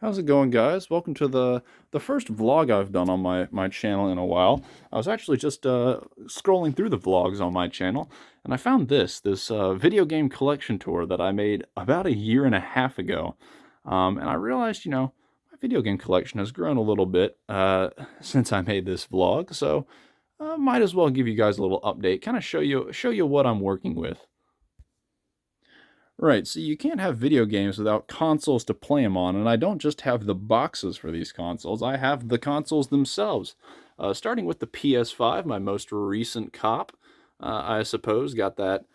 How's it going, guys? Welcome to the first vlog I've done on my channel in a while. I was actually just scrolling through the vlogs on my channel, and I found this video game collection tour that I made about a year and a half ago. And I realized, my video game collection has grown a little bit since I made this vlog, so might as well give you guys a little update, kind of show you what I'm working with. Right, so you can't have video games without consoles to play them on, and I don't just have the boxes for these consoles, I have the consoles themselves. Starting with the PS5, my most recent cop, I suppose, got that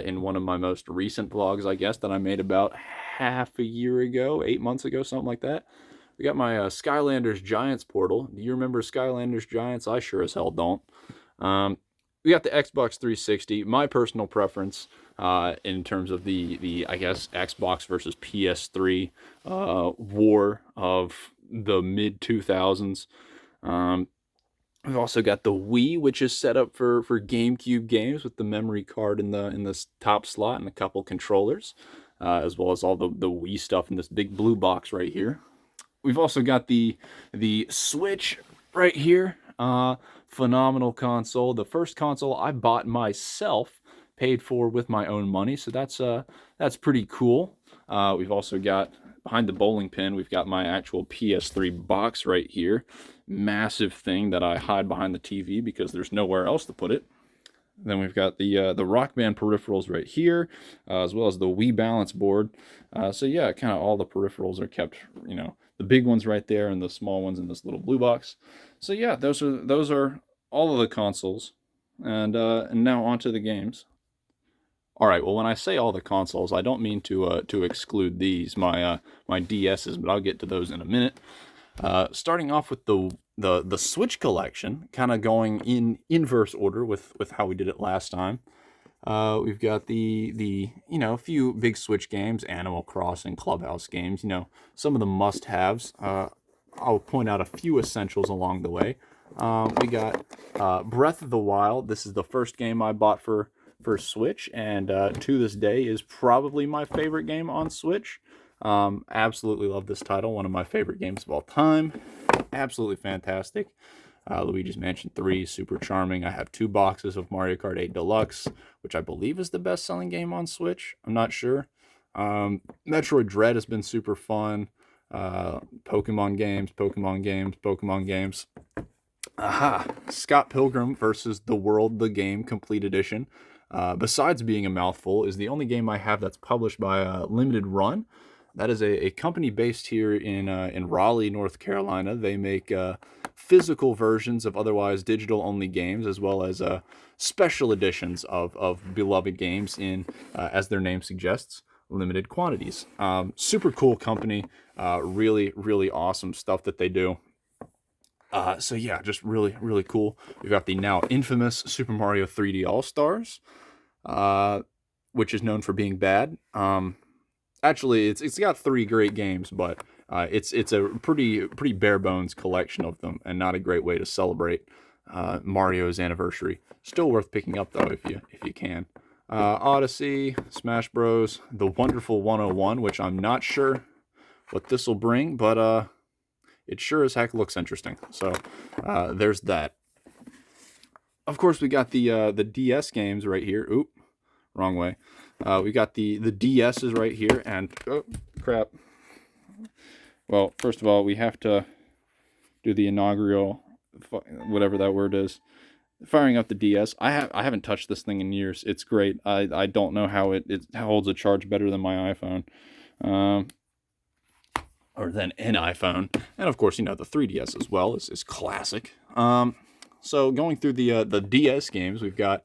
in one of my most recent vlogs, I guess, that I made about half a year ago, 8 months ago, something like that. We got my Skylanders Giants portal. Do you remember Skylanders Giants? I sure as hell don't. Um, we got the Xbox 360. My personal preference in terms of the I guess Xbox versus PS3 war of the mid 2000s. We've also got the Wii, which is set up for GameCube games with the memory card in the top slot and a couple controllers, as well as all the Wii stuff in this big blue box right here. We've also got the Switch right here. Phenomenal console. The first console I bought myself, paid for with my own money, so that's pretty cool. We've also got behind the bowling pin, we've got my actual PS3 box right here. Massive thing that I hide behind the TV because there's nowhere else to put it. Then we've got the Rock Band peripherals right here, as well as the Wii balance board. So yeah, kind of all the peripherals are kept, the big ones right there and the small ones in this little blue box. So yeah, those are all of the consoles, and now onto the games. All right, well, when I say all the consoles, I don't mean to exclude these, my DSs, but I'll get to those in a minute. Starting off with the Switch collection, kind of going in inverse order with how we did it last time. We've got the few big Switch games, Animal Crossing, Clubhouse games, some of the must-haves. I'll point out a few essentials along the way. We got Breath of the Wild. This is the first game I bought for Switch, and to this day is probably my favorite game on Switch. Absolutely love this title. One of my favorite games of all time. Absolutely fantastic. Luigi's Mansion 3, super charming. I have 2 boxes of Mario Kart 8 Deluxe, which I believe is the best-selling game on Switch. I'm not sure. Metroid Dread has been super fun. Pokemon games, Pokemon games, Pokemon games. Aha! Scott Pilgrim versus the World, the Game, Complete Edition. Besides being a mouthful, is the only game I have that's published by Limited Run. That is a company based here in Raleigh, North Carolina. They make physical versions of otherwise digital-only games, as well as special editions of beloved games in, as their name suggests, limited quantities. Super cool company. Really, really awesome stuff that they do. So yeah, just really, really cool. We've got the now infamous Super Mario 3D All-Stars, which is known for being bad. Actually, it's got 3 great games, but it's a pretty bare bones collection of them, and not a great way to celebrate Mario's anniversary. Still worth picking up though if you can. Odyssey, Smash Bros, The Wonderful 101, which I'm not sure what this will bring, but it sure as heck looks interesting. So there's that. Of course, we got the DS games right here. Oop, wrong way. We got the DSs right here, and oh crap. Well, first of all, we have to do the inaugural, whatever that word is, firing up the DS. I haven't touched this thing in years. It's great. I don't know how it holds a charge better than my iPhone. Or than an iPhone, and of course, the 3DS as well is classic. So going through the DS games, we've got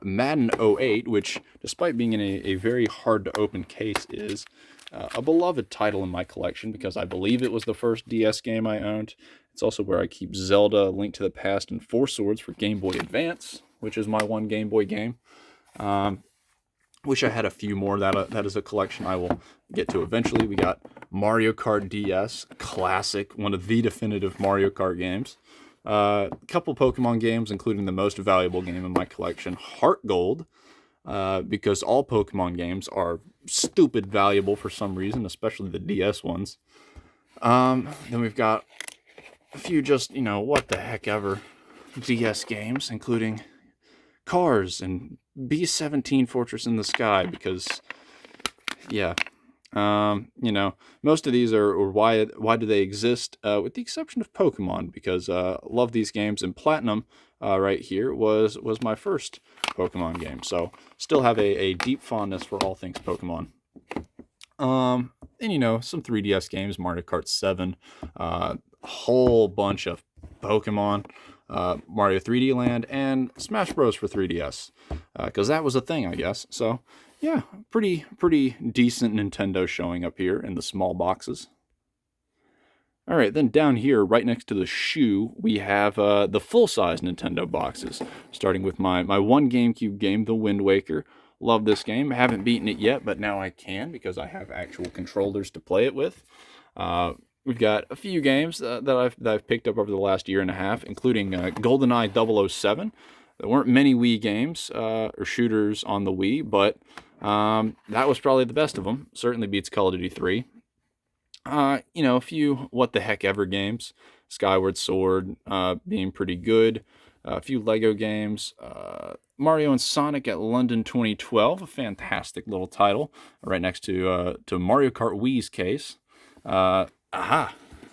Madden 08, which, despite being in a very hard to open case, is a beloved title in my collection because I believe it was the first DS game I owned. It's also where I keep Zelda, Link to the Past, and Four Swords for Game Boy Advance, which is my one Game Boy game. Wish I had a few more. That is a collection I will get to eventually. We got Mario Kart DS, classic, one of the definitive Mario Kart games. A couple Pokemon games, including the most valuable game in my collection, Heart Gold, because all Pokemon games are stupid valuable for some reason, especially the DS ones. Then we've got a few just, what the heck ever DS games, including Cars and B-17 Fortress in the Sky, because, yeah, most of these are why do they exist, with the exception of Pokemon, because love these games, and Platinum right here was my first Pokemon game, so still have a deep fondness for all things Pokemon. And some 3DS games, Mario Kart 7, a whole bunch of Pokemon, Mario 3D Land, and Smash Bros. For 3DS, because that was a thing, I guess. So, yeah, pretty decent Nintendo showing up here in the small boxes. All right, then down here, right next to the shoe, we have the full-size Nintendo boxes, starting with my one GameCube game, The Wind Waker. Love this game. Haven't beaten it yet, but now I can because I have actual controllers to play it with. We've got a few games that I've picked up over the last year and a half, including Goldeneye 007. There weren't many Wii games or shooters on the Wii, but that was probably the best of them. Certainly beats Call of Duty 3. A few what the heck ever games. Skyward Sword being pretty good. A few Lego games. Mario and Sonic at London 2012, a fantastic little title, right next to Mario Kart Wii's case.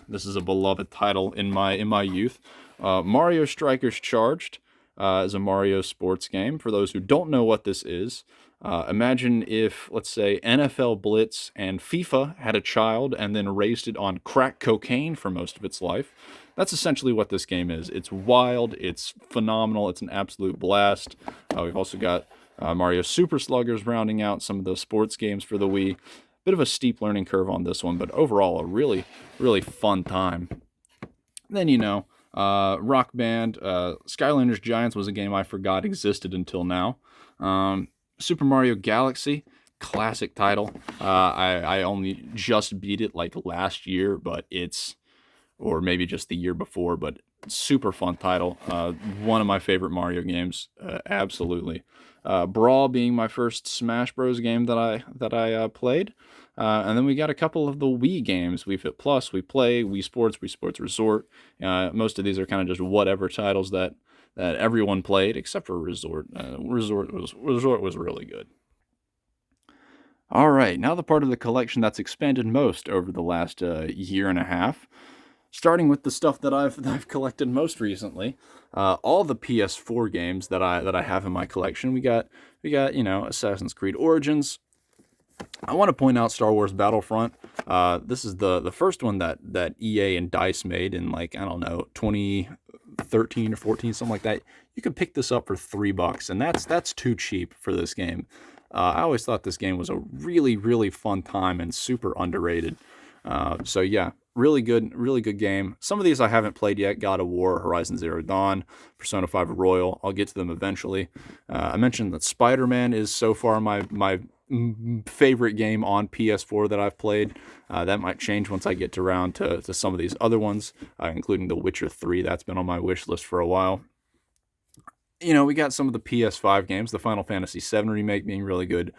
This is a beloved title in my youth. Mario Strikers Charged is a Mario sports game. For those who don't know what this is, imagine if, let's say, NFL Blitz and FIFA had a child and then raised it on crack cocaine for most of its life. That's essentially what this game is. It's wild, it's phenomenal, it's an absolute blast. We've also got Mario Super Sluggers rounding out some of the sports games for the Wii. Bit of a steep learning curve on this one, but overall a really, really fun time. Then, Rock Band, Skylanders Giants was a game I forgot existed until now. Super Mario Galaxy, classic title. I only just beat it like last year, or maybe just the year before, but super fun title. One of my favorite Mario games, absolutely. Brawl being my first Smash Bros. Game that I played. And then we got a couple of the Wii games, Wii Fit Plus, Wii Play, Wii Sports Resort. Most of these are kind of just whatever titles that everyone played, except for Resort. Resort was really good. All right, now the part of the collection that's expanded most over the last year and a half. Starting with the stuff that I've collected most recently, all the PS4 games that I have in my collection. We got Assassin's Creed Origins. I want to point out Star Wars Battlefront. This is the first one that EA and DICE made in 2013 or 14, something like that. You could pick this up for $3, and that's too cheap for this game. I always thought this game was a really, really fun time and super underrated. So yeah, really good game. Some of these I haven't played yet. God of War, Horizon Zero Dawn, Persona 5 Royal. I'll get to them eventually. I mentioned that Spider-Man is so far my favorite game on PS4 that I've played. That might change once I get around to some of these other ones, including The Witcher 3. That's been on my wish list for a while. We got some of the PS5 games, the Final Fantasy VII Remake being really good.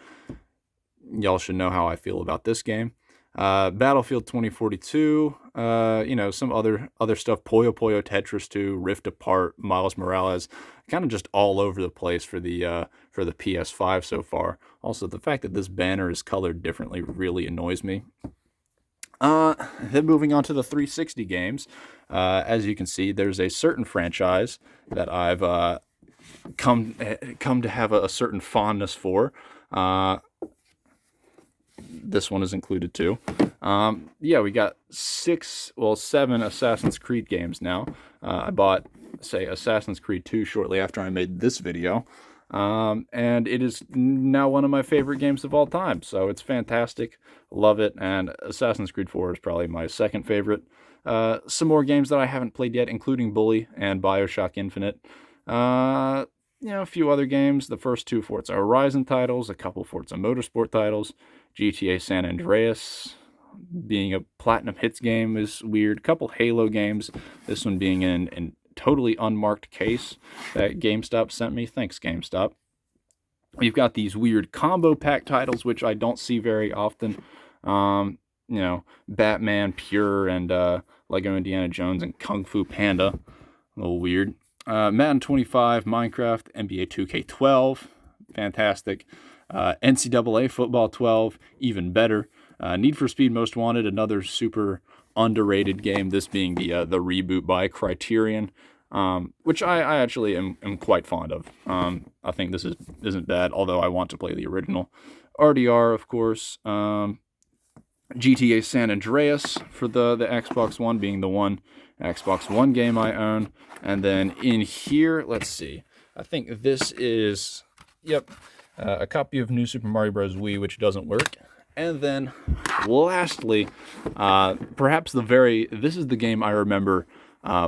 Y'all should know how I feel about this game. Battlefield 2042, some other stuff, Puyo Puyo Tetris 2, Rift Apart, Miles Morales, kind of just all over the place for the PS5 so far. Also, the fact that this banner is colored differently really annoys me. Then moving on to the 360 games, as you can see, there's a certain franchise that I've come to have a certain fondness for. This one is included too. We got 7 Assassin's Creed games now. I bought, Assassin's Creed 2 shortly after I made this video. And it is now one of my favorite games of all time. So it's fantastic. Love it. And Assassin's Creed 4 is probably my second favorite. Some more games that I haven't played yet, including Bully and BioShock Infinite. A few other games. The first 2 Forza Horizon titles, a couple Forza Motorsport titles, GTA San Andreas being a Platinum Hits game is weird. A couple Halo games, this one being in totally unmarked case that GameStop sent me. Thanks, GameStop. We've got these weird combo pack titles, which I don't see very often. You know, Batman Pure and Lego Indiana Jones and Kung Fu Panda. A little weird. Madden 25, Minecraft, NBA 2K12, fantastic. NCAA Football 12, even better. Need for Speed Most Wanted, another super underrated game. This being the reboot by Criterion, which I actually am quite fond of. I think this isn't bad, although I want to play the original. RDR, of course. GTA San Andreas for the Xbox One, being the one Xbox One game I own. And then in here, let's see. I think this is, yep, a copy of New Super Mario Bros. Wii, which doesn't work. And then, lastly, perhaps this is the game I remember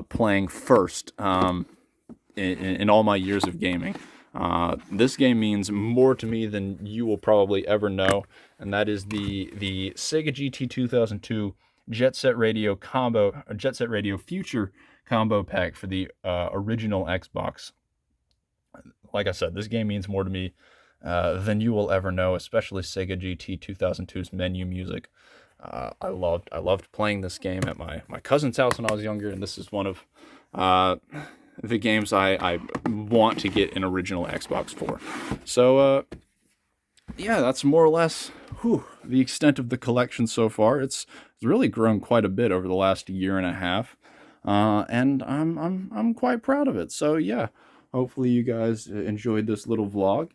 playing first in all my years of gaming. This game means more to me than you will probably ever know, and that is the Sega GT 2002 Jet Set Radio Future combo pack for the original Xbox. Like I said, this game means more to me than you will ever know, especially Sega GT 2002's menu music. I loved playing this game at my cousin's house when I was younger, and this is one of the games I want to get an original Xbox for. So, yeah, that's more or less the extent of the collection so far. It's really grown quite a bit over the last year and a half, and I'm quite proud of it. So yeah, hopefully you guys enjoyed this little vlog.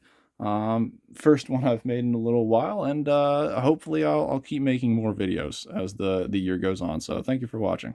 First one I've made in a little while, and hopefully I'll keep making more videos as the year goes on. So thank you for watching.